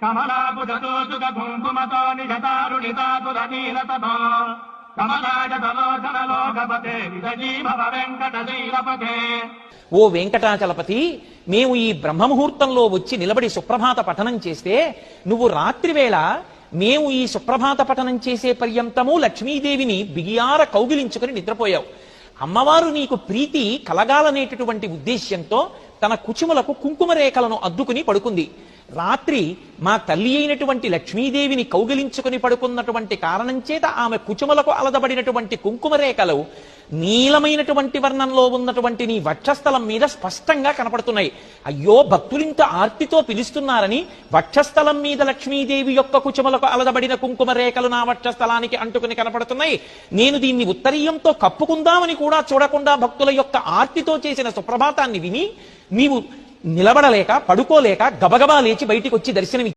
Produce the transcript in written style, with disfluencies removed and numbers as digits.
కమలాభుజతోజుగ కుంకుమతో నిజతారుణితాతురనీలతతో కమలాజలోచనలోకపతే విజీభవ వెంకటశీలపతే. ఓ వెంకటాచలపతి, మేము ఈ బ్రహ్మముహూర్తంలో వచ్చి నిలబడి సుప్రభాత పఠనం చేస్తే నువ్వు రాత్రివేళ మేము ఈ సుప్రభాత పఠనం చేసే పర్యంతము లక్ష్మీదేవిని బిగియార కౌగిలించుకుని నిద్రపోయావు. అమ్మవారు నీకు ప్రీతి కలగాలనేటటువంటి ఉద్దేశ్యంతో తన కుచుములకు కుంకుమ రేఖలను అద్దుకుని పడుకుంది. రాత్రి మా తల్లి అయినటువంటి లక్ష్మీదేవిని కౌగిలించుకుని పడుకున్నటువంటి కారణం చేత ఆమె కుచుములకు అలదబడినటువంటి కుంకుమ రేఖలు నీలమైనటువంటి వర్ణంలో ఉన్నటువంటి నీ వక్షస్థలం మీద స్పష్టంగా కనపడుతున్నాయి. అయ్యో, భక్తులింత ఆర్తితో పిలుస్తున్నారని వక్షస్థలం మీద లక్ష్మీదేవి యొక్క కుచుములకు అలదబడిన కుంకుమ రేఖలు నా వక్షస్థలానికి అంటుకుని కనపడుతున్నాయి. నేను దీన్ని ఉత్తరీయంతో కప్పుకుందామని కూడా చూడకుండా భక్తుల యొక్క ఆర్తితో చేసిన సుప్రభాతాన్ని విని నీవు నిలబడలేక పడుకోలేక గబగబా లేచి బయటికి వచ్చి దర్శనమి